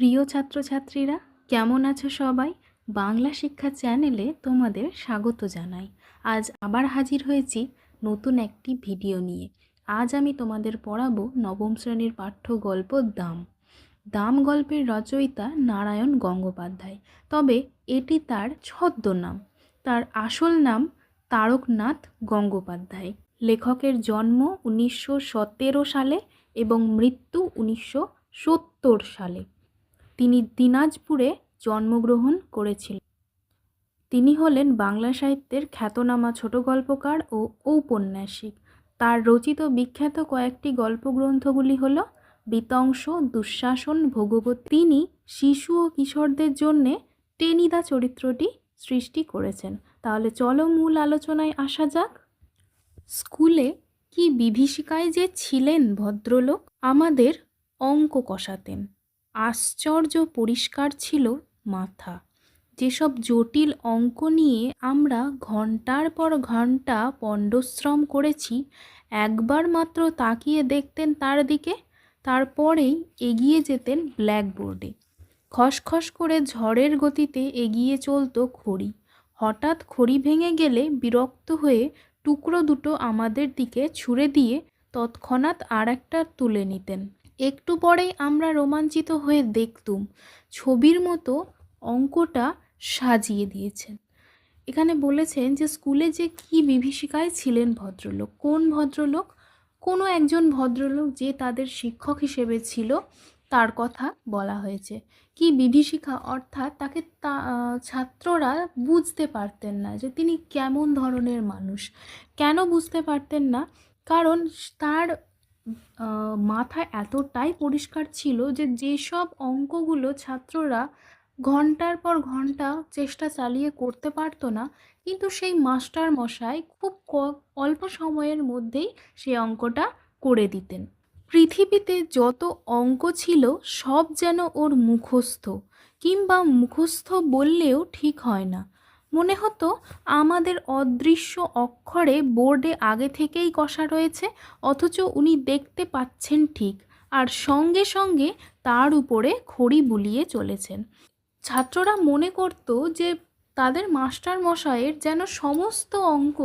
প্রিয় ছাত্রছাত্রীরা, কেমন আছো সবাই? বাংলা শিক্ষা চ্যানেলে তোমাদের স্বাগত জানাই। আজ আবার হাজির হয়েছি নতুন একটি ভিডিও নিয়ে। আজ আমি তোমাদের পড়াবো নবম শ্রেণীর পাঠ্য গল্প দাম। দাম গল্পের রচয়িতা নারায়ণ গঙ্গোপাধ্যায়, তবে এটি তার ছদ্মনাম। তার আসল নাম তারকনাথ গঙ্গোপাধ্যায়। লেখকের জন্ম 1917 সালে এবং মৃত্যু 1970 সালে। তিনি দিনাজপুরে জন্মগ্রহণ করেছিলেন। তিনি হলেন বাংলা সাহিত্যের খ্যাতনামা ছোট গল্পকার ও ঔপন্যাসিক। তার রচিত বিখ্যাত কয়েকটি গল্পগ্রন্থগুলি হল বিতংশ, দুঃশাসন, ভোগবতী। তিনি শিশু ও কিশোরদের জন্যে টেনিদা চরিত্রটি সৃষ্টি করেছেন। তাহলে চলো মূল আলোচনায় আসা যাক। স্কুলে কি বিভীষিকায় যে ছিলেন ভদ্রলোক! আমাদের অঙ্ক কষাতেন। আশ্চর্য পরিষ্কার ছিল মাথা। যেসব জটিল অঙ্ক নিয়ে আমরা ঘন্টার পর ঘন্টা পণ্ডশ্রম করেছি, একবার মাত্র তাকিয়ে দেখতেন তার দিকে, তারপরেই এগিয়ে যেতেন ব্ল্যাকবোর্ডে। খসখস করে ঝড়ের গতিতে এগিয়ে চলতো খড়ি। হঠাৎ খড়ি ভেঙে গেলে বিরক্ত হয়ে টুকরো দুটো আমাদের দিকে ছুঁড়ে দিয়ে তৎক্ষণাৎ আর একটা তুলে নিতেন। একটু পরেই আমরা রোমাঞ্চিত হয়ে দেখতুম ছবির মতো অঙ্কটা সাজিয়ে দিয়েছেন। এখানে বলেছেন যে স্কুলে যে কি বিভীষিকায় ছিলেন ভদ্রলোক। কোন ভদ্রলোক? কোনো একজন ভদ্রলোক যে তাদের শিক্ষক হিসেবে ছিল, তার কথা বলা হয়েছে। কি বিভীষিকা অর্থাৎ তাকে ছাত্ররা বুঝতে পারতেন না যে তিনি কেমন ধরনের মানুষ। কেন বুঝতে পারতেন না? কারণ তার মাথা এতটাই পরিষ্কার ছিল যে যেসব অঙ্কগুলো ছাত্ররা ঘন্টার পর ঘন্টা চেষ্টা চালিয়ে করতে পারতো না, কিন্তু সেই মাস্টার মশাই খুব অল্প সময়ের মধ্যেই সেই অঙ্কটা করে দিতেন। পৃথিবীতে যত অঙ্ক ছিল সব যেন ওর মুখস্থ, কিংবা মুখস্থ বললেও ঠিক হয় না। মনে হতো আমাদের অদৃশ্য অক্ষরে বোর্ডে আগে থেকেই কষা রয়েছে, অথচ উনি দেখতে পাচ্ছেন ঠিক, আর সঙ্গে সঙ্গে তার উপরে খড়ি বুলিয়ে চলেছেন। ছাত্ররা মনে করত যে তাদের মাস্টার মশাইয়ের যেন সমস্ত অঙ্ক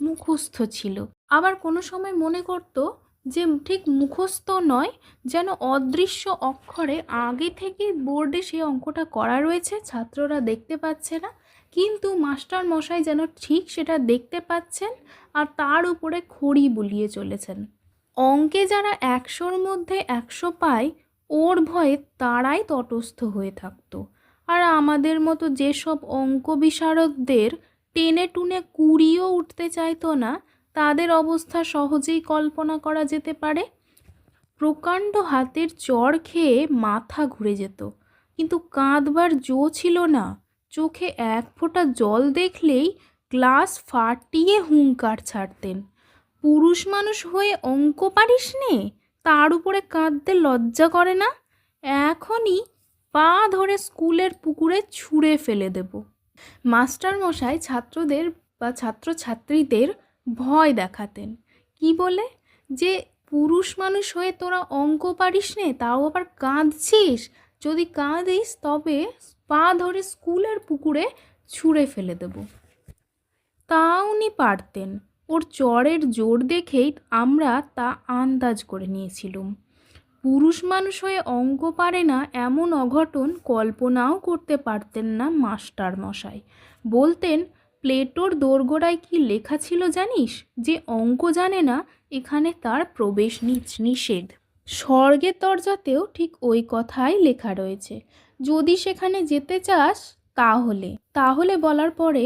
মুখস্থ ছিল। আবার কোনো সময় মনে করত যে ঠিক মুখস্থ নয়, যেন অদৃশ্য অক্ষরে আগে থেকে বোর্ডে সেই অঙ্কটা করা রয়েছে, ছাত্ররা দেখতে পাচ্ছে না, কিন্তু মাস্টার মশাই যেন ঠিক সেটা দেখতে পাচ্ছেন আর তার উপরে খড়ি বুলিয়ে চলেছেন। অঙ্কে যারা 100-র মধ্যে 100 পায়, ওর ভয়ে তারাই তটস্থ হয়ে থাকতো। আর আমাদের মতো যেসব অঙ্ক বিশারদদের টেনে টুনে 20ও উঠতে চাইতো না, তাদের অবস্থা সহজেই কল্পনা করা যেতে পারে। প্রকাণ্ড হাতের চড় খেয়ে মাথা ঘুরে যেত, কিন্তু কাঁদবার জো ছিল না। চোখে এক ফোঁটা জল দেখলেই গ্লাস ফাটিয়ে হুঙ্কার ছাড়তেন। পুরুষ মানুষ হয়ে অঙ্ক পারিস নে, তার উপরে কাঁদতে লজ্জা করে না? এখনই পা ধরে স্কুলের পুকুরে ছুঁড়ে ফেলে দেব। মাস্টার মশাই ছাত্রদের বা ছাত্রছাত্রীদের ভয় দেখাতেন। কি বলে? যে পুরুষ মানুষ হয়ে তোরা অঙ্ক পারিস নে, তাও আবার কাঁদছিস? যদি কাঁদিস তবে পা ধরে স্কুলের পুকুরে ছুঁড়ে ফেলে দেব। তা উনি পারতেন। ওর চড়ের জোর দেখেই আমরা তা আন্দাজ করে নিয়েছিলুম। পুরুষ মানুষ হয়ে অঙ্ক পারে না এমন অঘটন কল্পনাও করতে পারতেন না মাস্টার মশাই। বলতেন, প্লেটোর দোরগোড়ায় কি লেখা ছিল জানিস? যে অঙ্ক জানে না এখানে তার প্রবেশ নিষেধ। স্বর্গের দরজাতেও ঠিক ওই কথাই লেখা রয়েছে। যদি সেখানে যেতে চাস তাহলে বলার পরে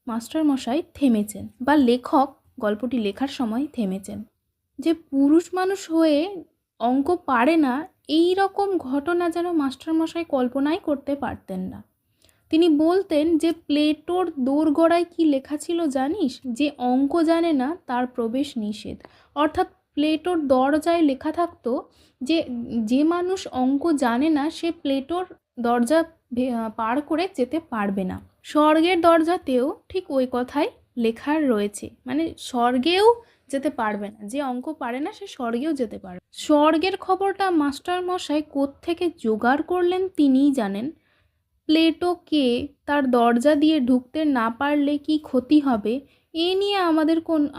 মাস্টার মশাই থেমেছেন, বা লেখক গল্পটি লেখার সময় থেমেছেন। যে পুরুষ মানুষ হয়ে অঙ্ক পারে না, এই রকম ঘটনা যেন মাস্টারমশাই কল্পনাই করতে পারতেন না। তিনি বলতেন যে প্লেটোর দোরগোড়ায় কি লেখা ছিল জানিস? যে অঙ্ক জানে না তার প্রবেশ নিষেধ। অর্থাৎ প্লেটোর দরজায় লেখা থাকতো যে যে মানুষ অঙ্ক জানে না সে প্লেটোর দরজা পার করে যেতে পারবে না। স্বর্গের দরজাতেও ঠিক ওই কথাই লেখা রয়েছে, মানে স্বর্গেও যেতে পারবে না, যে অঙ্ক পারে না সে স্বর্গেও যেতে পারবে। স্বর্গের খবরটা মাস্টার মশাই কোত্থেকে জোগাড় করলেন তিনিই জানেন। প্লেটো কে, তার দরজা দিয়ে ঢুকতে না পারলে কি ক্ষতি হবে, এ নিয়ে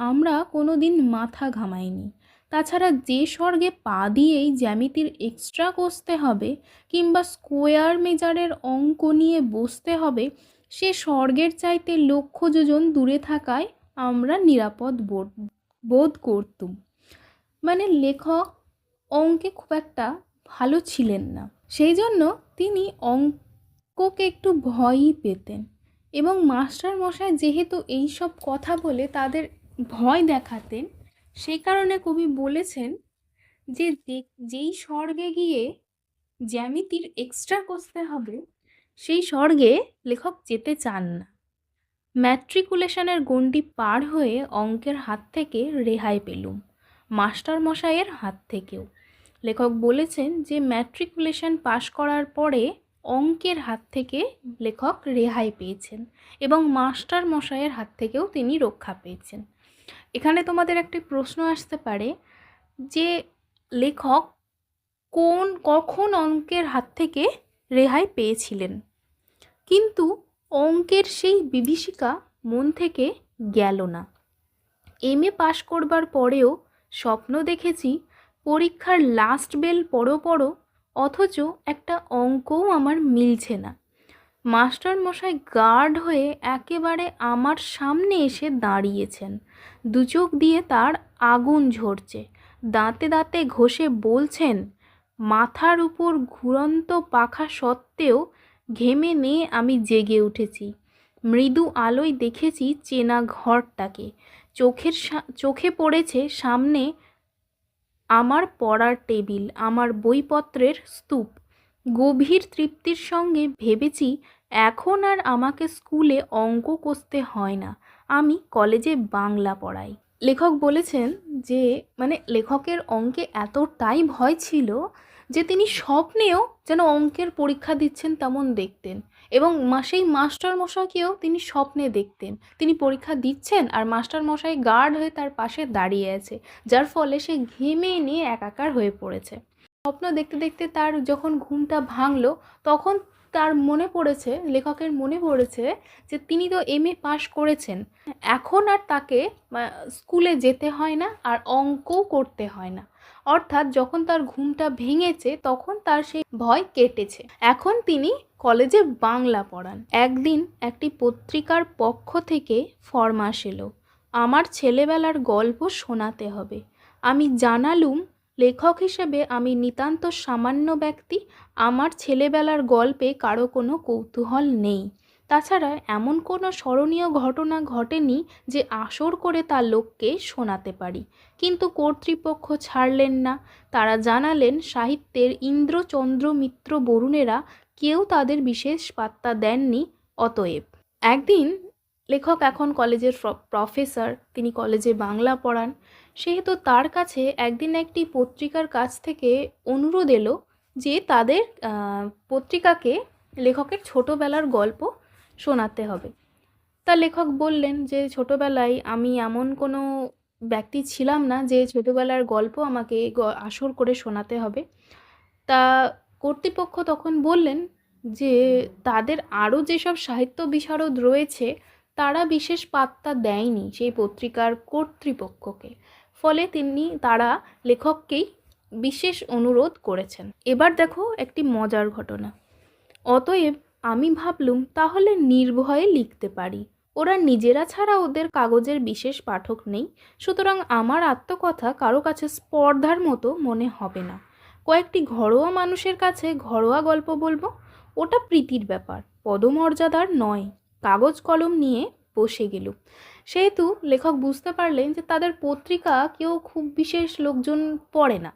আমরা কোনো দিন মাথা ঘামাইনি। তাছাড়া যে স্বর্গে পা দিয়েই জ্যামিতির এক্সট্রা কষতে হবে কিংবা স্কোয়ার মেজারের অঙ্ক নিয়ে বসতে হবে, সে স্বর্গের চাইতে লক্ষ যোজন দূরে থাকায় আমরা নিরাপদ বোধ করতুম। মানে লেখক অঙ্কে খুব একটা ভালো ছিলেন না, সেই জন্য তিনি অঙ্ককে একটু ভয়ই পেতেন। এবং মাস্টার মশাই যেহেতু এই সব কথা বলে তাদের ভয় দেখাতেন, সেই কারণে কবি বলেছেন যে যেই স্বর্গে গিয়ে জ্যামিতির এক্সট্রা কষতে হবে সেই স্বর্গে লেখক যেতে চান না। ম্যাট্রিকুলেশনের গণ্ডি পার হয়ে অঙ্কের হাত থেকে রেহাই পেলুম, মাস্টার মশাইয়ের হাত থেকেও। লেখক বলেছেন যে ম্যাট্রিকুলেশন পাশ করার পরে অঙ্কের হাত থেকে লেখক রেহাই পেয়েছেন এবং মাস্টার মশাইয়ের হাত থেকেও তিনি রক্ষা পেয়েছেন। এখানে তোমাদের একটি প্রশ্ন আসতে পারে যে লেখক কখন অঙ্কের হাত থেকে রেহাই পেয়েছিলেন, কিন্তু অঙ্কের সেই বিভীষিকা মন থেকে গেল না। এমএ পাশ করবার পরেও স্বপ্ন দেখেছি পরীক্ষার লাস্ট বেল পড়ো, অথচ একটা অঙ্কও আমার মিলছে না। মাস্টার মশাই গার্ড হয়ে একেবারে আমার সামনে এসে দাঁড়িয়েছেন, দু চোখ দিয়ে তার আগুন ঝরছে, দাঁতে দাঁতে ঘষে বলছেন, মাথার উপর ঘুরন্ত পাখা সত্ত্বেও ঘেমে নিয়ে আমি জেগে উঠেছি। মৃদু আলোয় দেখেছি চেনা ঘরটাকে, চোখে পড়েছে সামনে আমার পড়ার টেবিল, আমার বইপত্রের স্তূপ। গভীর তৃপ্তির সঙ্গে ভেবেছি এখন আর আমাকে স্কুলে অঙ্ক কষতে হয় না, আমি কলেজে বাংলা পড়াই। লেখক বলেছেন যে লেখকের অঙ্কে এতটাই ভয় ছিল যে তিনি স্বপ্নেও যেন অঙ্কের পরীক্ষা দিচ্ছেন তেমন দেখতেন, এবং সেই মাস্টার মশাইকেও তিনি স্বপ্নে দেখতেন তিনি পরীক্ষা দিচ্ছেন আর মাস্টার মশাই গার্ড হয়ে তার পাশে দাঁড়িয়ে আছে, যার ফলে সে ঘেমে নিয়ে একাকার হয়ে পড়েছে। স্বপ্ন দেখতে দেখতে তার যখন ঘুমটা ভাঙলো, তখন তার লেখকের মনে পড়েছে যে তিনি তো এমএ পাশ করেছেন, এখন আর তাকে স্কুলে যেতে হয় না আর অঙ্কও করতে হয় না। অর্থাৎ যখন তার ঘুমটা ভেঙেছে তখন তার সেই ভয় কেটেছে, এখন তিনি কলেজে বাংলা পড়ান। একদিন একটি পত্রিকার পক্ষ থেকে ফরমাশ এলো, আমার ছেলেবেলার গল্প শোনাতে হবে। আমি জানালুম লেখক হিসেবে আমি নিতান্ত সামান্য ব্যক্তি, আমার ছেলেবেলার গল্পে কারো কোনো কৌতূহল নেই। তাছাড়া এমন কোনো স্মরণীয় ঘটনা ঘটেনি যে আসর করে তা লোককে শোনাতে পারি। কিন্তু কর্তৃপক্ষ ছাড়লেন না, তারা জানালেন সাহিত্যের ইন্দ্র চন্দ্র মিত্র বরুণেরা কেউ তাদের বিশেষ পাত্তা দেননি। অতএব একদিন লেখক এখন কলেজের প্রফেসর, তিনি কলেজে বাংলা পড়ান, সেহেতু তার কাছে একদিন একটি পত্রিকার কাছ থেকে অনুরোধ এলো যে তাদের পত্রিকাকে লেখকের ছোটোবেলার গল্প শোনাতে হবে। তা লেখক বললেন যে ছোটোবেলায় আমি এমন কোনো ব্যক্তি ছিলাম না যে ছোটোবেলার গল্প আমাকে আসর করে শোনাতে হবে। তা কর্তৃপক্ষ তখন বললেন যে তাদের আরও যেসব সাহিত্য বিশারদ রয়েছে তারা বিশেষ পাত্তা দেয়নি সেই পত্রিকার কর্তৃপক্ষকে, ফলে তারা লেখককেই বিশেষ অনুরোধ করেছেন। এবার দেখো একটি মজার ঘটনা। অতএব আমি ভাবলুম তাহলে নির্ভয়ে লিখতে পারি, ওরা নিজেরা ছাড়া ওদের কাগজের বিশেষ পাঠক নেই, সুতরাং আমার আত্মকথা কারো কাছে স্পর্ধার মতো মনে হবে না। কয়েকটি ঘরোয়া মানুষের কাছে ঘরোয়া গল্প বলবো, ওটা প্রীতির ব্যাপার, পদমর্যাদার নয়। কাগজ কলম নিয়ে বসে গেলুম। সেহেতু লেখক বুঝতে পারলেন যে তাদের পত্রিকা কেউ খুব বিশেষ লোকজন পড়ে না,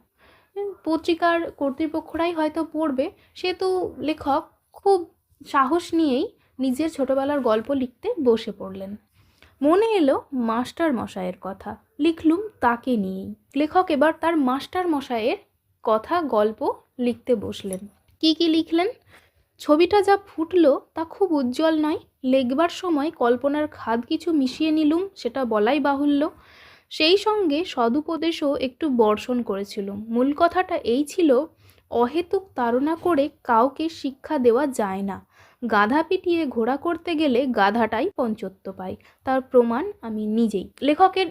পত্রিকার কর্তৃপক্ষরাই হয়তো পড়বে, সেহেতু লেখক খুব সাহস নিয়েই নিজের ছোটোবেলার গল্প লিখতে বসে পড়লেন। মনে এলো মাস্টার মশাইয়ের কথা, লিখলুম তাকে নিয়েই। লেখক এবার তার মাস্টার মশাইয়ের কথা গল্প লিখতে বসলেন। কি লিখলেন? ছবিটা যা ফুটলো তা খুব উজ্জ্বল নয়, লেখবার সময় কল্পনার খাদ কিছু মিশিয়ে নিলুম, সেটা বলাই বাহুল্য। সেই সঙ্গে সদুপদেশও একটু বর্ষণ করেছিল। মূল কথাটা এই ছিল, অহেতুক তাড়না করে কাউকে শিক্ষা দেওয়া যায় না। গাধা পিটিয়ে ঘোড়া করতে গেলে গাধাটাই পঞ্চত্ব পায়, তার প্রমাণ আমি নিজেই। লেখকের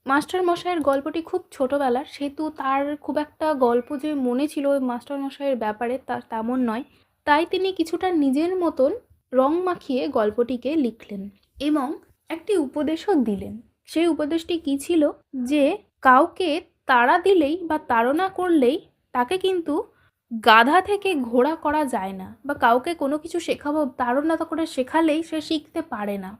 মাস্টারমশাইয়ের গল্পটি খুব ছোটোবেলার, সেহেতু তার খুব একটা গল্প যে মনে ছিল ওই মাস্টারমশাইয়ের ব্যাপারে তার তেমন নয়। তাই তিনি কিছুটা নিজের মতন রং মাখিয়ে গল্পটিকে লিখলেন এবং একটি উপদেশও দিলেন। সেই উপদেশটি কী ছিল, যে কাউকে তাড়া দিলেই বা তাড়না করলেই তাকে কিন্তু গাধা থেকে ঘোড়া করা যায় না, বা কাউকে কোনো কিছু শেখাবো তাড়না করে শেখালেই সে শিখতে পারে না,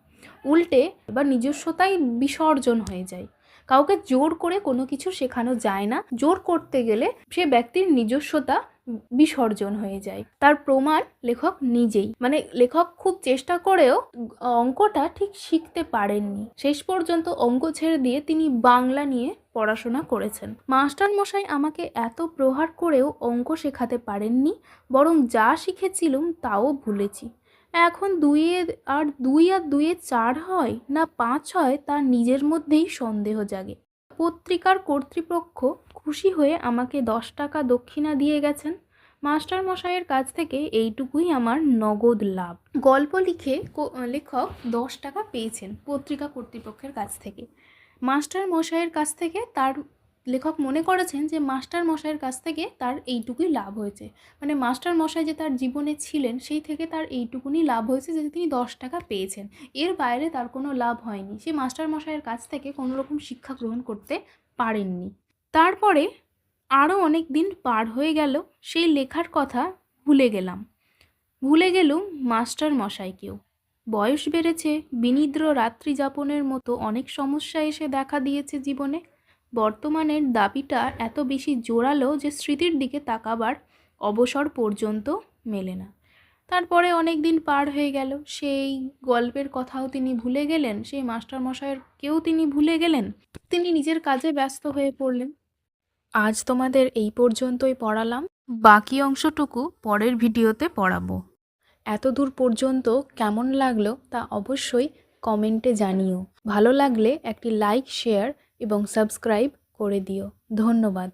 উল্টে বা নিজস্বতাই বিসর্জন হয়ে যায়। কাউকে জোর করে কোনো কিছু শেখানো যায় না, জোর করতে গেলে সে ব্যক্তির নিজস্বতা বিসর্জন হয়ে যায়। তার প্রমাণ লেখক নিজেই। মানে লেখক খুব চেষ্টা করেও অঙ্কটা ঠিক শিখতে পারেননি, শেষ পর্যন্ত অঙ্ক ছেড়ে দিয়ে তিনি বাংলা নিয়ে পড়াশোনা করেছেন। মাস্টার মশাই আমাকে এত প্রহার করেও অঙ্ক শেখাতে পারেননি, বরং যা শিখেছিলাম তাও ভুলেছি। এখন দুই আর দুইয়ে 4 হয় না 5 হয় তা নিজের মধ্যেই সন্দেহ জাগে। পত্রিকার কর্তৃপক্ষ খুশি হয়ে আমাকে 10 টাকা দক্ষিণা দিয়ে গেছেন। মাস্টার মশাইয়ের কাছ থেকে এইটুকুই আমার নগদ লাভ। গল্প লিখে লেখক 10 টাকা পেয়েছেন পত্রিকা কর্তৃপক্ষের কাছ থেকে। মাস্টার মশাইয়ের কাছ থেকে তার লেখক মনে করেছেন যে মাস্টার মশাইয়ের কাছ থেকে তার এইটুকুই লাভ হয়েছে। মানে মাস্টার মশাই যে তার জীবনে ছিলেন সেই থেকে তার এইটুকুনি লাভ হয়েছে যে তিনি 10 টাকা পেয়েছেন। এর বাইরে তার কোনো লাভ হয়নি। সে মাস্টার মশাইয়ের কাছ থেকে কোনো রকম শিক্ষা গ্রহণ করতে পারেননি। তারপরে আরও অনেক দিন পার হয়ে গেল, সেই লেখার কথা ভুলে গেলুম মাস্টার মশাইকেও। বয়স বেড়েছে, বিনিদ্র রাত্রি যাপনের মতো অনেক সমস্যা এসে দেখা দিয়েছে জীবনে। বর্তমানের দাবিটা এত বেশি জোরালো যে স্মৃতির দিকে তাকাবার অবসর পর্যন্ত মেলে না। তারপরে অনেক দিন পার হয়ে গেল, সেই গল্পের কথাও তিনি ভুলে গেলেন, সেই মাস্টারমশাইয়েরকেও তিনি ভুলে গেলেন, তিনি নিজের কাজে ব্যস্ত হয়ে পড়লেন। আজ তোমাদের এই পর্যন্তই পড়ালাম, বাকি অংশটুকু পরের ভিডিওতে পড়াবো। এত দূর পর্যন্ত কেমন লাগলো তা অবশ্যই কমেন্টে জানিও। ভালো লাগলে একটি লাইক, শেয়ার এবং সাবস্ক্রাইব করে দিও। ধন্যবাদ।